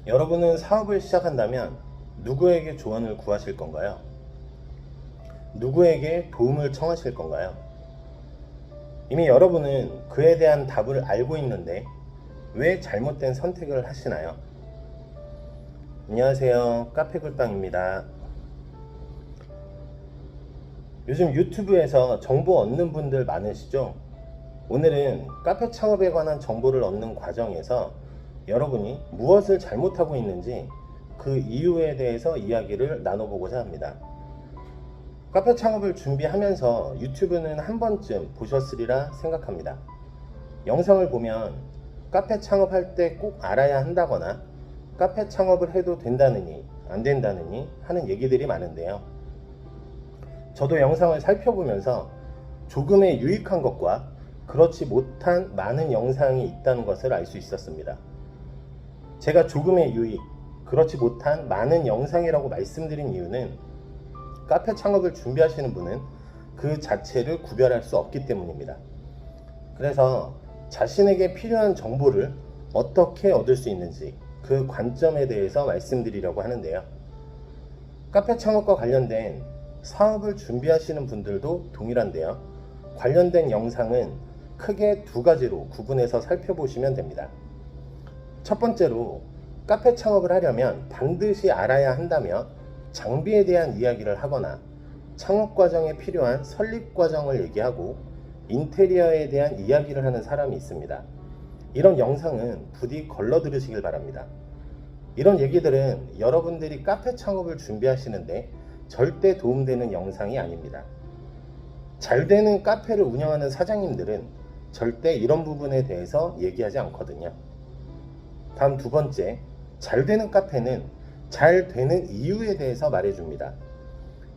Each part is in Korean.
여러분은 사업을 시작한다면 누구에게 조언을 구하실 건가요? 누구에게 도움을 청하실 건가요? 이미 여러분은 그에 대한 답을 알고 있는데 왜 잘못된 선택을 하시나요? 안녕하세요. 카페굴빵입니다. 요즘 유튜브에서 정보 얻는 분들 많으시죠? 오늘은 카페 창업에 관한 정보를 얻는 과정에서 여러분이 무엇을 잘못하고 있는지 그 이유에 대해서 이야기를 나눠보고자 합니다. 카페 창업을 준비하면서 유튜브는 한 번쯤 보셨으리라 생각합니다. 영상을 보면 카페 창업할 때 꼭 알아야 한다거나 카페 창업을 해도 된다느니 안 된다느니 하는 얘기들이 많은데요. 저도 영상을 살펴보면서 조금의 유익한 것과 그렇지 못한 많은 영상이 있다는 것을 알 수 있었습니다. 제가 조금의 유익, 그렇지 못한 많은 영상이라고 말씀드린 이유는 카페 창업을 준비하시는 분은 그 자체를 구별할 수 없기 때문입니다. 그래서 자신에게 필요한 정보를 어떻게 얻을 수 있는지 그 관점에 대해서 말씀드리려고 하는데요. 카페 창업과 관련된 사업을 준비하시는 분들도 동일한데요. 관련된 영상은 크게 두 가지로 구분해서 살펴보시면 됩니다. 첫 번째로 카페 창업을 하려면 반드시 알아야 한다며 장비에 대한 이야기를 하거나 창업 과정에 필요한 설립 과정을 얘기하고 인테리어에 대한 이야기를 하는 사람이 있습니다. 이런 영상은 부디 걸러 들으시길 바랍니다. 이런 얘기들은 여러분들이 카페 창업을 준비하시는데 절대 도움되는 영상이 아닙니다. 잘 되는 카페를 운영하는 사장님들은 절대 이런 부분에 대해서 얘기하지 않거든요. 다음 두 번째, 잘 되는 카페는 잘 되는 이유에 대해서 말해줍니다.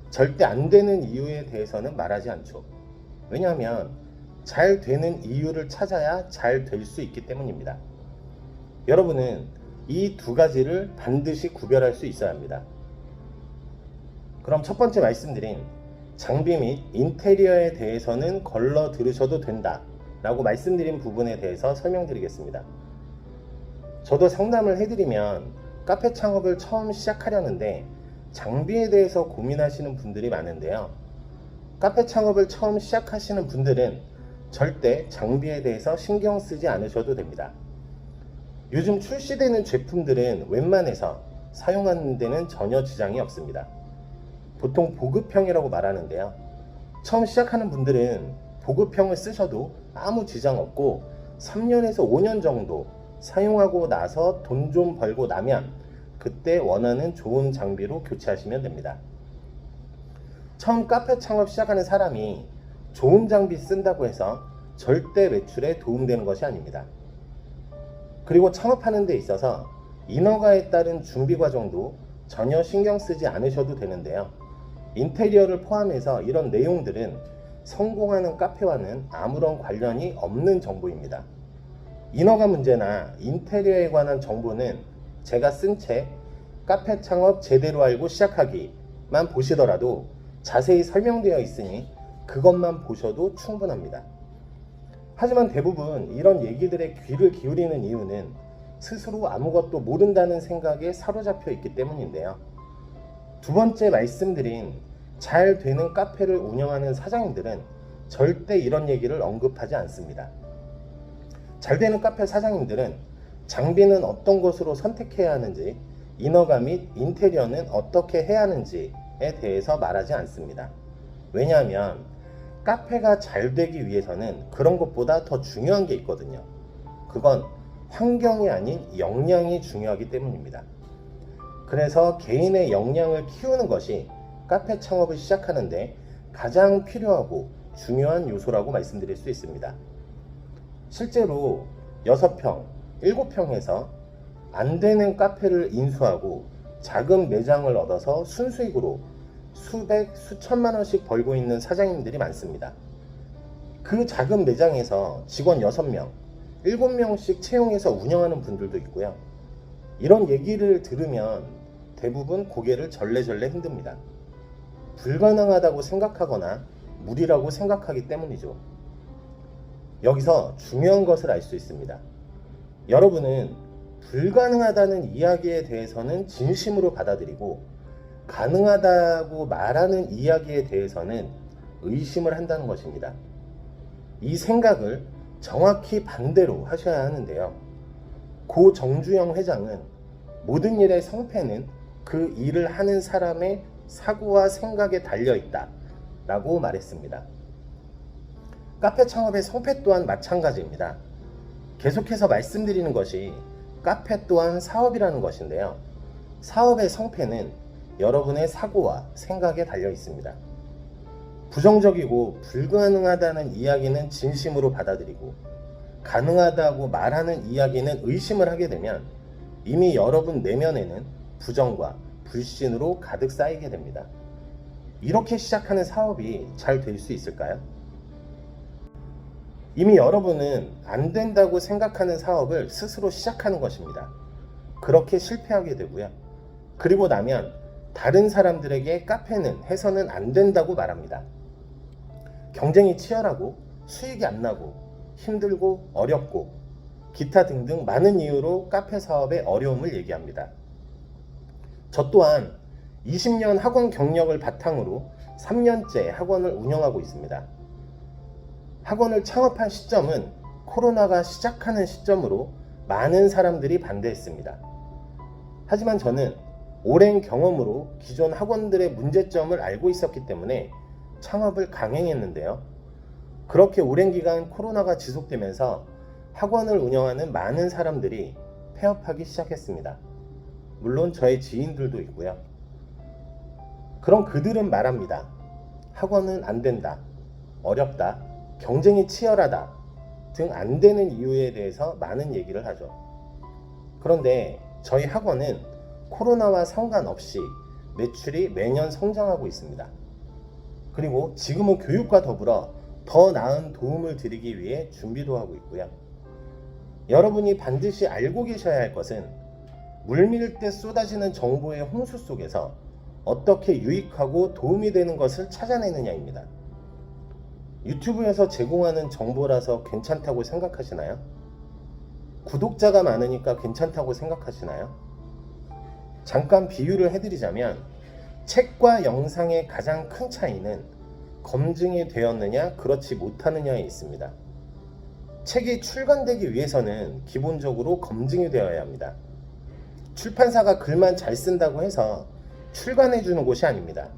절대 안 되는 이유에 대해서는 말하지 않죠. 왜냐하면 잘 되는 이유를 찾아야 잘 될 수 있기 때문입니다. 여러분은 이 두 가지를 반드시 구별할 수 있어야 합니다. 그럼 첫 번째 말씀드린 장비 및 인테리어에 대해서는 걸러 들으셔도 된다 라고 말씀드린 부분에 대해서 설명드리겠습니다. 저도 상담을 해드리면 카페 창업을 처음 시작하려는데 장비에 대해서 고민하시는 분들이 많은데요. 카페 창업을 처음 시작하시는 분들은 절대 장비에 대해서 신경 쓰지 않으셔도 됩니다. 요즘 출시되는 제품들은 웬만해서 사용하는 데는 전혀 지장이 없습니다. 보통 보급형이라고 말하는데요. 처음 시작하는 분들은 보급형을 쓰셔도 아무 지장 없고 3년에서 5년 정도 사용하고 나서 돈 좀 벌고 나면 그때 원하는 좋은 장비로 교체하시면 됩니다. 처음 카페 창업 시작하는 사람이 좋은 장비 쓴다고 해서 절대 매출에 도움되는 것이 아닙니다. 그리고 창업하는 데 있어서 인허가에 따른 준비 과정도 전혀 신경 쓰지 않으셔도 되는데요. 인테리어를 포함해서 이런 내용들은 성공하는 카페와는 아무런 관련이 없는 정보입니다. 인허가 문제나 인테리어에 관한 정보는 제가 쓴 책 카페 창업 제대로 알고 시작하기만 보시더라도 자세히 설명되어 있으니 그것만 보셔도 충분합니다. 하지만 대부분 이런 얘기들에 귀를 기울이는 이유는 스스로 아무것도 모른다는 생각에 사로잡혀 있기 때문인데요. 두 번째 말씀드린 잘 되는 카페를 운영하는 사장님들은 절대 이런 얘기를 언급하지 않습니다. 잘 되는 카페 사장님들은 장비는 어떤 것으로 선택해야 하는지, 인허가 및 인테리어는 어떻게 해야 하는지에 대해서 말하지 않습니다. 왜냐하면 카페가 잘 되기 위해서는 그런 것보다 더 중요한 게 있거든요. 그건 환경이 아닌 역량이 중요하기 때문입니다. 그래서 개인의 역량을 키우는 것이 카페 창업을 시작하는데 가장 필요하고 중요한 요소라고 말씀드릴 수 있습니다. 실제로 6평, 7평에서 안 되는 카페를 인수하고 작은 매장을 얻어서 순수익으로 수백, 수천만 원씩 벌고 있는 사장님들이 많습니다. 그 작은 매장에서 직원 6명, 7명씩 채용해서 운영하는 분들도 있고요. 이런 얘기를 들으면 대부분 고개를 절레절레 흔듭니다. 불가능하다고 생각하거나 무리라고 생각하기 때문이죠. 여기서 중요한 것을 알 수 있습니다. 여러분은 불가능하다는 이야기에 대해서는 진심으로 받아들이고 가능하다고 말하는 이야기에 대해서는 의심을 한다는 것입니다. 이 생각을 정확히 반대로 하셔야 하는데요. 고 정주영 회장은 모든 일의 성패는 그 일을 하는 사람의 사고와 생각에 달려있다 라고 말했습니다. 카페 창업의 성패 또한 마찬가지입니다. 계속해서 말씀드리는 것이 카페 또한 사업이라는 것인데요. 사업의 성패는 여러분의 사고와 생각에 달려 있습니다. 부정적이고 불가능하다는 이야기는 진심으로 받아들이고 가능하다고 말하는 이야기는 의심을 하게 되면 이미 여러분 내면에는 부정과 불신으로 가득 쌓이게 됩니다. 이렇게 시작하는 사업이 잘 될 수 있을까요? 이미 여러분은 안 된다고 생각하는 사업을 스스로 시작하는 것입니다. 그렇게 실패하게 되고요. 그리고 나면 다른 사람들에게 카페는 해서는 안 된다고 말합니다. 경쟁이 치열하고 수익이 안 나고 힘들고 어렵고 기타 등등 많은 이유로 카페 사업의 어려움을 얘기합니다. 저 또한 20년 학원 경력을 바탕으로 3년째 학원을 운영하고 있습니다. 학원을 창업한 시점은 코로나가 시작하는 시점으로 많은 사람들이 반대했습니다. 하지만 저는 오랜 경험으로 기존 학원들의 문제점을 알고 있었기 때문에 창업을 강행했는데요. 그렇게 오랜 기간 코로나가 지속되면서 학원을 운영하는 많은 사람들이 폐업하기 시작했습니다. 물론 저의 지인들도 있고요. 그럼 그들은 말합니다. 학원은 안 된다, 어렵다, 경쟁이 치열하다 등 안 되는 이유에 대해서 많은 얘기를 하죠. 그런데 저희 학원은 코로나와 상관없이 매출이 매년 성장하고 있습니다. 그리고 지금은 교육과 더불어 더 나은 도움을 드리기 위해 준비도 하고 있고요. 여러분이 반드시 알고 계셔야 할 것은 물밀 때 쏟아지는 정보의 홍수 속에서 어떻게 유익하고 도움이 되는 것을 찾아내느냐입니다. 유튜브에서 제공하는 정보라서 괜찮다고 생각하시나요? 구독자가 많으니까 괜찮다고 생각하시나요? 잠깐 비유를 해드리자면 책과 영상의 가장 큰 차이는 검증이 되었느냐 그렇지 못하느냐에 있습니다. 책이 출간되기 위해서는 기본적으로 검증이 되어야 합니다. 출판사가 글만 잘 쓴다고 해서 출간해 주는 곳이 아닙니다.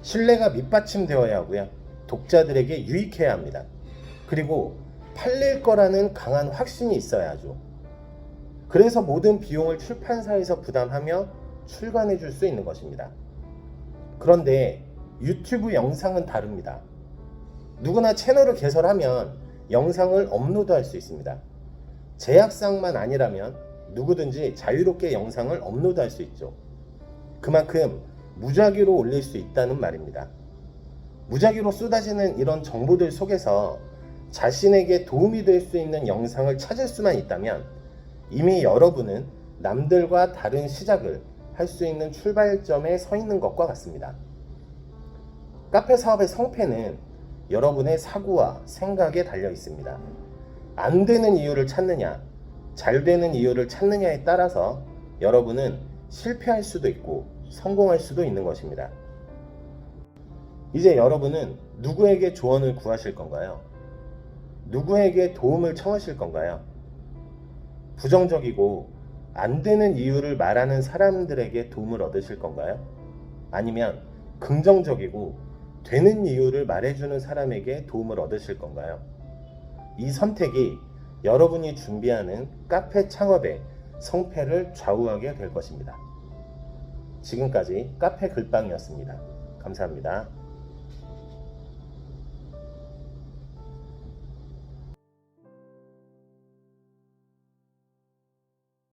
신뢰가 밑받침되어야 하고요. 독자들에게 유익해야 합니다. 그리고 팔릴 거라는 강한 확신이 있어야 하죠. 그래서 모든 비용을 출판사에서 부담하며 출간해 줄 수 있는 것입니다. 그런데 유튜브 영상은 다릅니다. 누구나 채널을 개설하면 영상을 업로드할 수 있습니다. 제약사항만 아니라면 누구든지 자유롭게 영상을 업로드할 수 있죠. 그만큼 무작위로 올릴 수 있다는 말입니다. 무작위로 쏟아지는 이런 정보들 속에서 자신에게 도움이 될 수 있는 영상을 찾을 수만 있다면 이미 여러분은 남들과 다른 시작을 할 수 있는 출발점에 서 있는 것과 같습니다. 카페 사업의 성패는 여러분의 사고와 생각에 달려 있습니다. 안 되는 이유를 찾느냐, 잘 되는 이유를 찾느냐에 따라서 여러분은 실패할 수도 있고 성공할 수도 있는 것입니다. 이제 여러분은 누구에게 조언을 구하실 건가요? 누구에게 도움을 청하실 건가요? 부정적이고 안 되는 이유를 말하는 사람들에게 도움을 얻으실 건가요? 아니면 긍정적이고 되는 이유를 말해주는 사람에게 도움을 얻으실 건가요? 이 선택이 여러분이 준비하는 카페 창업의 성패를 좌우하게 될 것입니다. 지금까지 카페 글방이었습니다. 감사합니다.